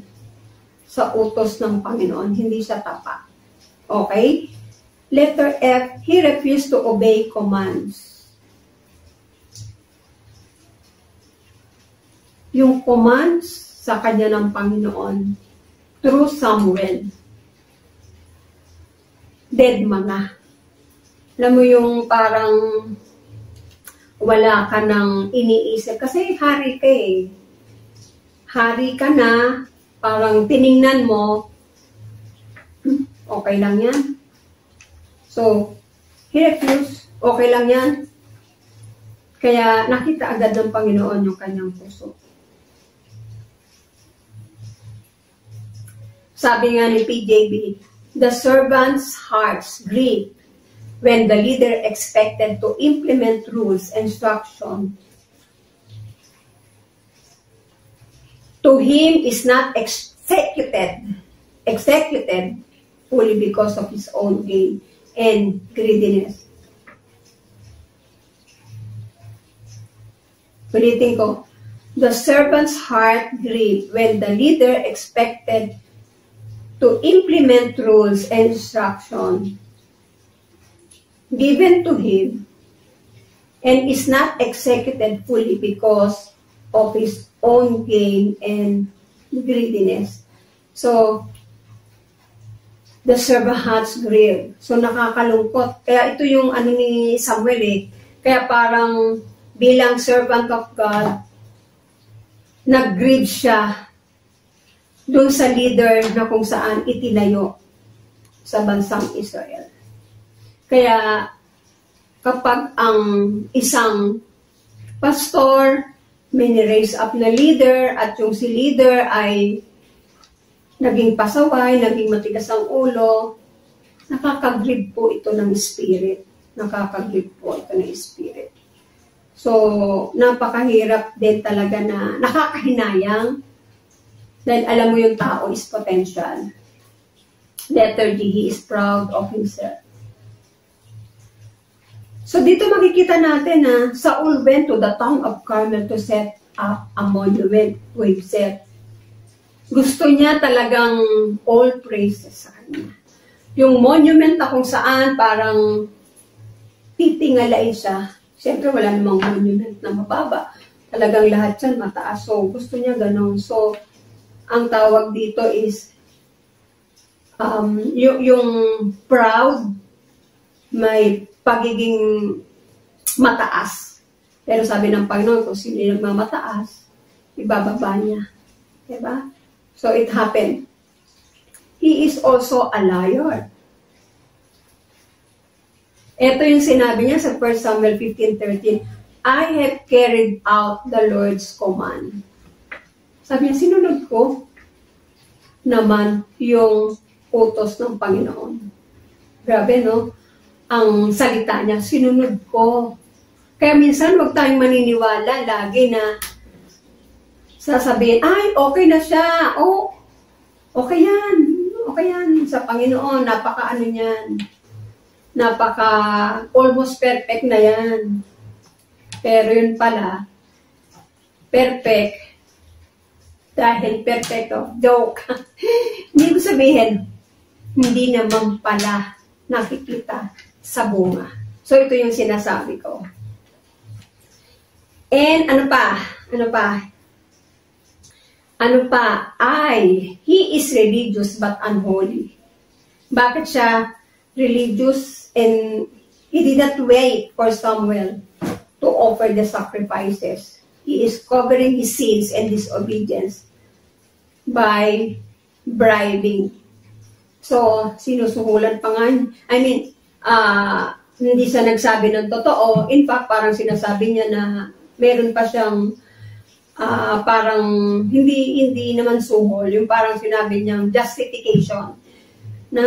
sa utos ng Panginoon. Hindi siya tapat. Okay? Letter F, he refused to obey commands. Yung commands sa kanya ng Panginoon through Samuel, dead na. Alam mo yung parang wala ka nang iniisip. Kasi hari ka eh. Hari ka na, parang tiningnan mo, okay lang yan. So, he refused, okay lang yan. Kaya nakita agad ng Panginoon yung kanyang puso. Sabi nga ni PJB, the servants' hearts grieved when the leader expected to implement rules and instruction. To him is not executed fully because of his own gain and greediness. Ulitin ko, the servant's heart grieved when the leader expected to implement rules and instruction. given to him and is not executed fully because of his own gain and greediness. So, the servant heart's grieved. So, nakakalungkot. Kaya ito yung ano ni Samuel eh. Kaya parang bilang servant of God, nag-grieve siya dun sa leader na kung saan itinayo sa bansang Israel. Kaya, kapag ang isang pastor may ni-raise up na leader at yung si leader ay naging pasaway, naging matigas ang ulo, nakaka-grieve po ito ng spirit. Nakaka-grieve po ito ng spirit. So, napakahirap din talaga na nakakahinayang dahil alam mo yung tao is potential. Letter D, he is proud of himself. So dito makikita natin na Saul went to the town of Carmel to set up a monument to himself. Gusto niya talagang all praises sa kanya. Yung monument na kung saan parang titingalain siya. Siyempre wala namang monument na mababa. Talagang lahat yan mataas. So gusto niya ganun. So ang tawag dito is yung proud, may pagiging mataas. Pero sabi ng Panginoon, kung sino yung nagmamataas, ibababa niya. Diba? So it happened. He is also a liar. Ito yung sinabi niya sa 1 Samuel 15:13, I have carried out the Lord's command. Sabi niya, sinunod ko naman yung utos ng Panginoon. Grabe, no? Ang salita niya, sinunod ko. Kaya minsan, huwag tayong maniniwala lagi na sasabihin, ay, okay na siya. Oh, okay yan. Okay yan sa Panginoon. Napaka-ano yan. Almost perfect na yan. Pero yun pala, perfect. Dahil perfecto. Joke. Hindi ko sabihin, hindi naman pala nakikita sa bunga. So, ito yung sinasabi ko. And, ano pa? He is religious but unholy. Bakit siya religious and he did not wait for Samuel to offer the sacrifices? He is covering his sins and disobedience by bribing. So, sinusuhulan pa nga. Hindi siya nagsabi ng totoo. In fact, parang sinasabi niya na meron pa siyang parang hindi naman suhol. Yung parang sinabi niyang justification. Na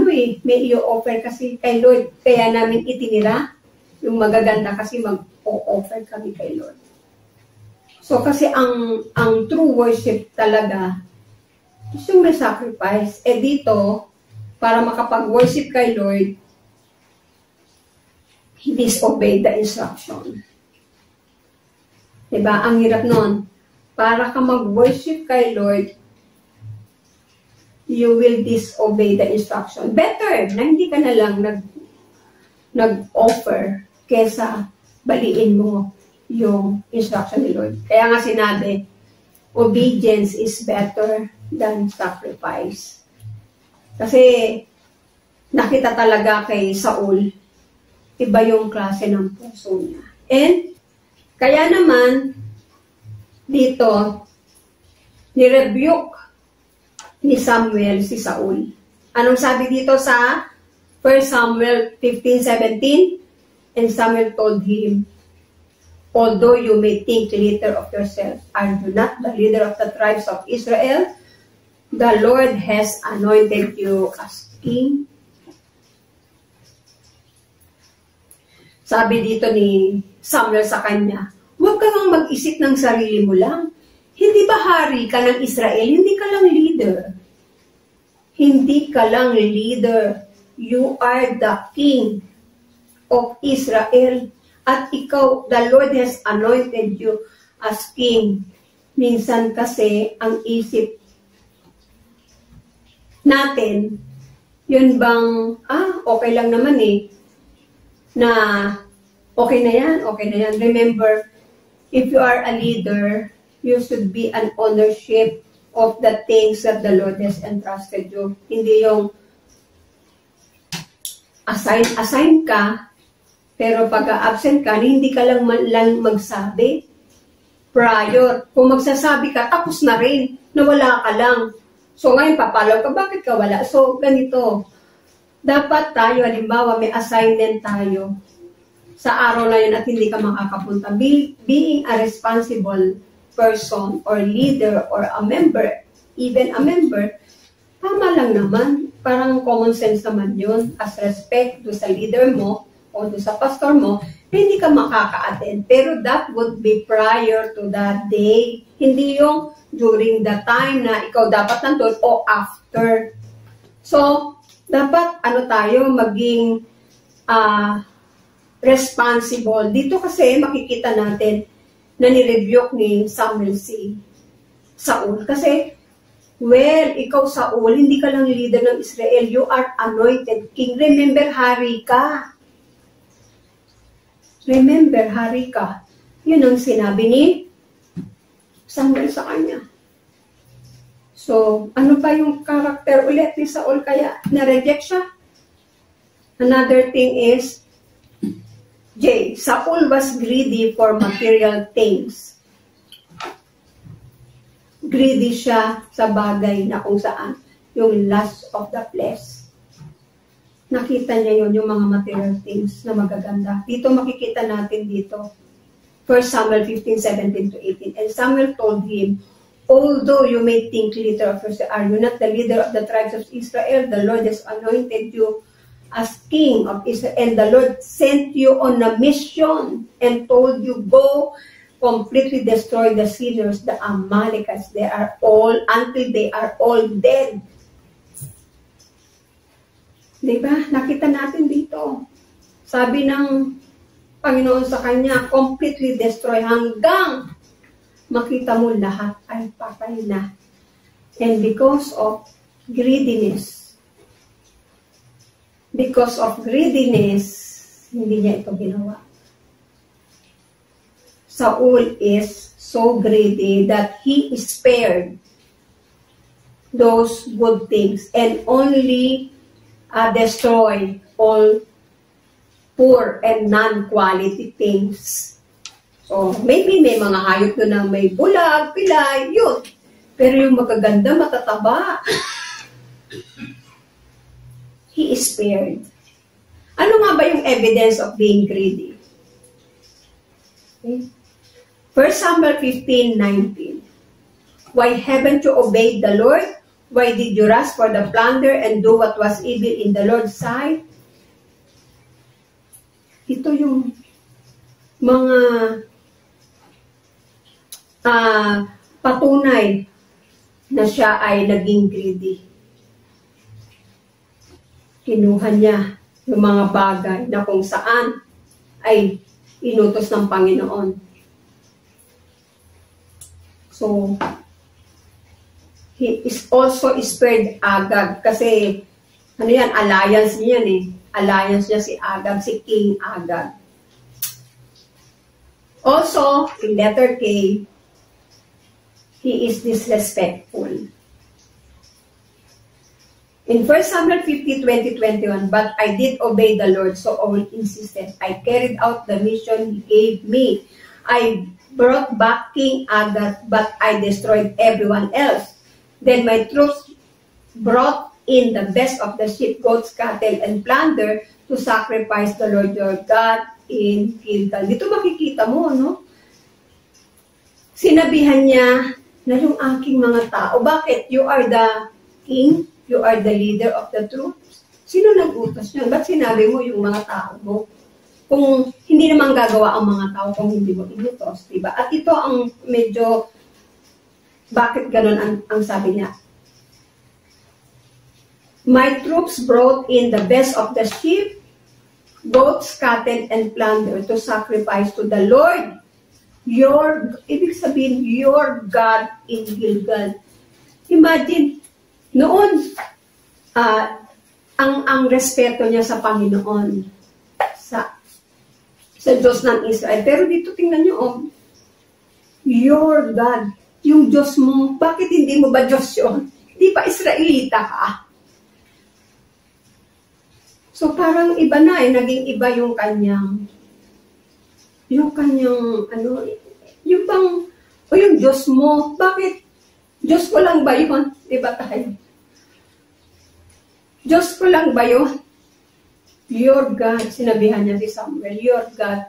may i-offer kasi kay Lord. Kaya namin itinira yung magaganda kasi mag-o-offer kami kay Lord. So, kasi ang true worship talaga is yung may sacrifice. Dito, para makapag-worship kay Lord, he disobeyed the instruction. Diba? Ang hirap nun. Para ka mag-worship kay Lord, you will disobey the instruction. Better na hindi ka na lang nag-offer kesa baliin mo yung instruction ni Lord. Kaya nga sinabi, obedience is better than sacrifice. Kasi nakita talaga kay Saul, iba yung klase ng puso niya. And kaya naman dito ni-rebuke ni Samuel si Saul. Anong sabi dito sa 1 Samuel 15:17? And Samuel told him, although you may think little of yourself, are you not the leader of the tribes of Israel? The Lord has anointed you as king. Sabi dito ni Samuel sa kanya, huwag ka lang mag-isip ng sarili mo lang. Hindi ba hari ka ng Israel? Hindi ka lang leader. Hindi ka lang leader. You are the king of Israel. At ikaw, the Lord has anointed you as king. Minsan kasi ang isip natin, yun bang, okay lang naman eh. na okay na yan, okay na yan. Remember, if you are a leader, you should be an ownership of the things that the Lord has entrusted you. Hindi yung assign ka, pero pag-absent ka, hindi ka lang magsabi prior. Kung magsasabi ka, tapos na rin, nawala ka lang. So ngayon, papalaw ka, bakit ka wala? So ganito, dapat tayo, halimbawa, may assignment tayo sa araw na yun at hindi ka makakapunta. Being a responsible person or leader or a member, even a member, tama lang naman. Parang common sense naman yun. As respect do sa leader mo o do sa pastor mo, hindi ka makaka-attend. Pero that would be prior to that day. Hindi yung during the time na ikaw dapat nandun o after. So, dapat tayo maging responsible. Dito kasi makikita natin na nirebuke ni Samuel si Saul. Kasi, well, ikaw Saul, hindi ka lang leader ng Israel. You are anointed king. Remember, hari ka. Remember, hari ka. Yun ang sinabi ni Samuel sa kanya. So, ano pa yung karakter ulit ni Saul kaya na-reject siya? Another thing is, Saul was greedy for material things. Greedy siya sa bagay na kung saan yung lust of the flesh. Nakita niya yun, yung mga material things na magaganda. Dito makikita natin dito. 1 Samuel 15:17 to 18. And Samuel told him, although you may think little of yourself, are you not the leader of the tribes of Israel? The Lord has anointed you as king of Israel, and the Lord sent you on a mission and told you, go completely destroy the sinners, the Amalekites. They are all, until they are all dead. Diba? Nakita natin dito. Sabi ng Panginoon sa kanya, completely destroy hanggang makita mo lahat ay patay na. And because of greediness, hindi niya ito ginawa. Saul is so greedy that he spared those good things and only destroy all poor and non-quality things. So, maybe may mga hayop doon na may bulag, pilay, yun. Pero yung magaganda, matataba, he is spared. Ano nga ba yung evidence of being greedy? Okay. 1 Samuel 15:19. Why haven't you obeyed the Lord? Why did you rush for the plunder and do what was evil in the Lord's sight? Ito yung mga patunay na siya ay naging greedy. Kinuha niya yung mga bagay na kung saan ay inutos ng Panginoon. So, he is also spared Agag kasi alliance niya Alliance niya si Agag, si King Agag. Also, in letter K, he is disrespectful. In 1 Samuel 50:20-21, but I did obey the Lord, so I insisted. I carried out the mission he gave me. I brought back King Agag, but I destroyed everyone else. Then my troops brought in the best of the sheep, goats, cattle, and plunder to sacrifice the Lord your God in Gilgal. Dito makikita mo, no? Sinabihan niya na yung aking mga tao, bakit? You are the king, you are the leader of the troops. Sino nag-utos niyan? Ba't sinabi mo yung mga tao mo? Kung hindi naman gagawa ang mga tao kung hindi mo inutos, diba? At ito ang medyo, bakit ganun ang sabi niya? My troops brought in the best of the sheep, goats, cattle, and plunder to sacrifice to the Lord, ibig sabihin, your God in Gilgal. Imagine, noon, ang respeto niya sa Panginoon, sa Diyos ng Israel. Pero dito tingnan nyo, your God, yung Diyos mo, bakit hindi mo ba Diyos yun? Di ba Israelita ka? So parang iba na naging iba yung kanyang, yung bang, yung Diyos mo, bakit? Diyos ko lang ba yun? Di ba tayo? Diyos ko lang ba yun? Your God, sinabihan niya si Samuel, your God.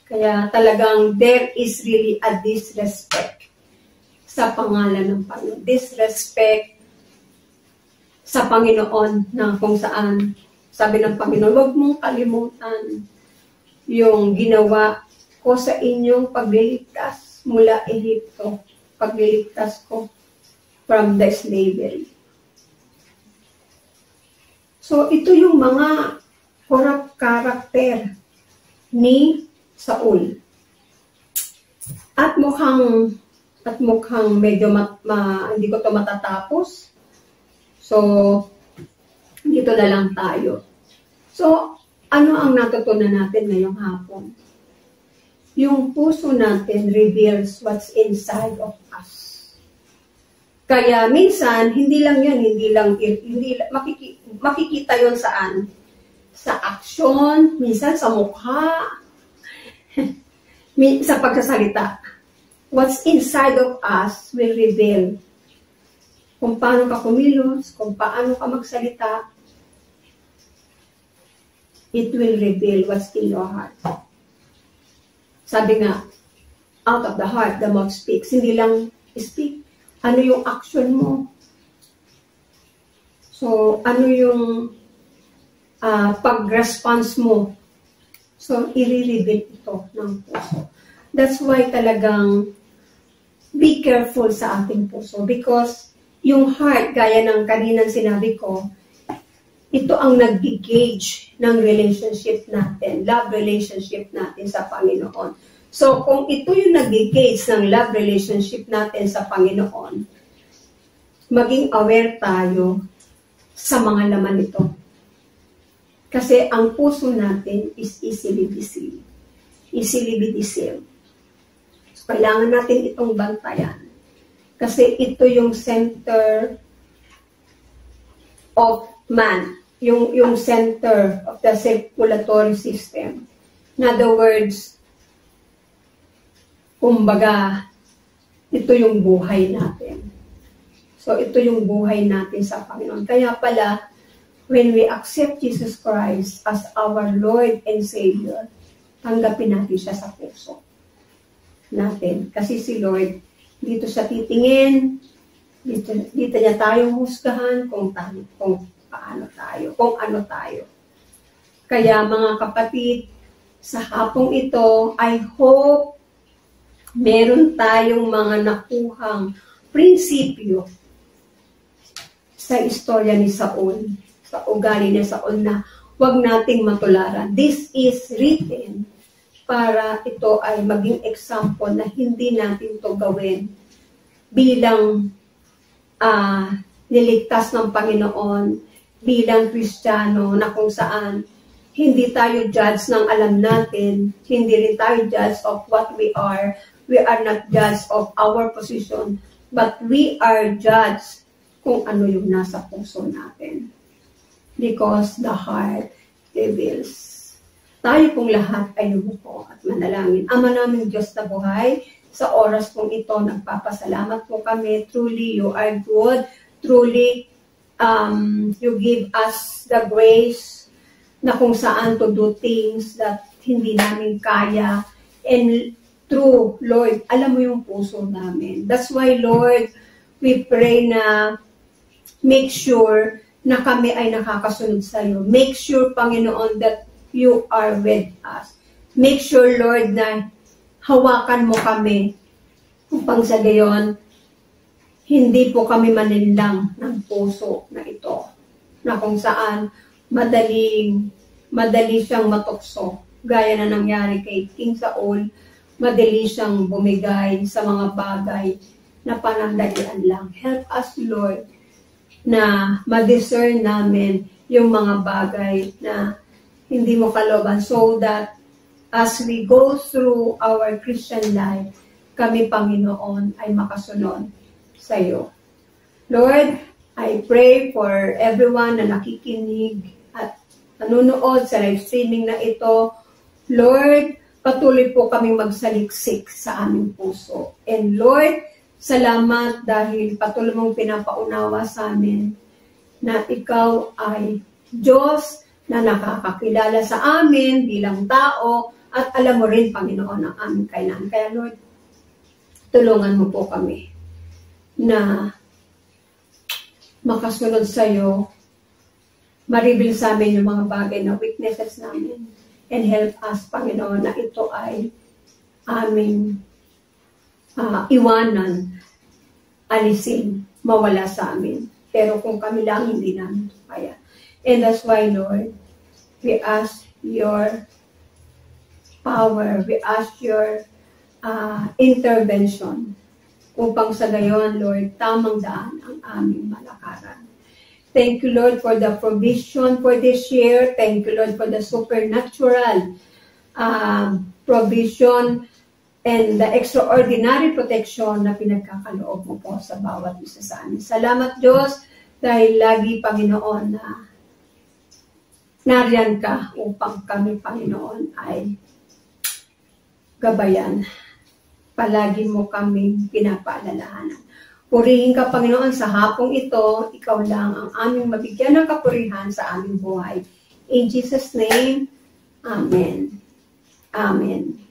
Kaya talagang there is really a disrespect sa pangalan ng Panginoon. Disrespect sa Panginoon na kung saan sabi ng Panginoon, huwag mong kalimutan yung ginawa ko sa inyong pagliligtas mula Egypto. Pagliligtas ko from the slavery. So, ito yung mga corrupt character ni Saul. At mukhang medyo hindi ko to matatapos. So, dito na lang tayo. So, ano ang natutunan natin ngayong hapon? Yung puso natin reveals what's inside of us. Kaya minsan, hindi lang makikita yon saan? Sa aksyon, minsan sa mukha, sa pagsasalita. What's inside of us will reveal kung paano ka kumilos, kung paano ka magsalita. It will reveal what's in your heart. Sabi nga, out of the heart, the mouth speaks. Hindi lang speak. Ano yung action mo? So, ano yung pag-response mo? So, i-reveal ito ng puso. That's why talagang be careful sa ating puso. Because yung heart, gaya ng kaninang sinabi ko, ito ang nag-gauge ng relationship natin, love relationship natin sa Panginoon. So, kung ito yung nag-gauge ng love relationship natin sa Panginoon, maging aware tayo sa mga laman nito. Kasi ang puso natin is easily deceived. Easily be deceived. So, kailangan natin itong bantayan. Kasi ito yung center of man. Yung center of the circulatory system. In other words, kumbaga, ito yung buhay natin. So, ito yung buhay natin sa Panginoon. Kaya pala, when we accept Jesus Christ as our Lord and Savior, tanggapin natin siya sa puso natin. Kasi si Lord, dito siya titingin, dito niya tayong husgahan kung paano tayo, kung ano tayo. Kaya mga kapatid, sa hapong ito, I hope meron tayong mga nakuhang prinsipyo sa istorya ni Saul, sa ugali ni Saul na huwag nating matularan. This is written para ito ay maging example na hindi natin ito gawin bilang niligtas ng Panginoon, bilang Kristiyano na kung saan hindi tayo judge ng alam natin, hindi rin tayo judge of what we are. We are not judged of our position, but we are judged kung ano yung nasa puso natin. Because the heart reveals. Tayo pong lahat ay lumuko at manalangin. Ama naming Diyos na buhay, sa oras pong ito, nagpapasalamat po kami. Truly, you are good. Truly, you give us the grace na kung saan to do things that hindi namin kaya. And true, Lord, alam mo yung puso namin. That's why, Lord, we pray na make sure na kami ay nakakasunod sa iyo. Make sure, Panginoon, that you are with us. Make sure, Lord, na hawakan mo kami upang sa gayon, hindi po kami maninlang ng puso na ito, na kung saan madali siyang matukso, gaya na nangyari kay King Saul. Madali siyang bumigay sa mga bagay na panandalian lang. Help us, Lord, na ma-discern namin yung mga bagay na hindi mo kaloban so that as we go through our Christian life, kami, Panginoon, ay makasunod sa iyo. Lord, I pray for everyone na nakikinig at nanonood sa live streaming na ito. Lord, patuloy po kaming magsaliksik sa aming puso. And Lord, salamat dahil patuloy mong pinapaunawa sa amin na ikaw ay Diyos na nakakakilala sa amin bilang tao at alam mo rin, Panginoon, ang aming kailangan. Kaya Lord, tulungan mo po kami na makasunod sa iyo, ma-reveal sa amin yung mga bagay na weaknesses namin, and help us, Panginoon, na ito ay aming iwanan, alisin, mawala sa amin. Pero kung kami lang, hindi namin kaya. And that's why, Lord, we ask your power, we ask your intervention upang sa gayon, Lord, tamang daan ang aming malakaran. Thank you, Lord, for the provision for this year. Thank you, Lord, for the supernatural provision and the extraordinary protection na pinagkakaloob mo po sa bawat isa sa amin. Salamat, Diyos, dahil lagi, Panginoon, na nariyan ka upang kami, Panginoon, ay gabayan. Palagi mo kaming pinapaalalahanan. Purihin ka, Panginoon, sa hapong ito. Ikaw lang ang aming mabigyan ng kapurihan sa aming buhay. In Jesus' name, Amen. Amen.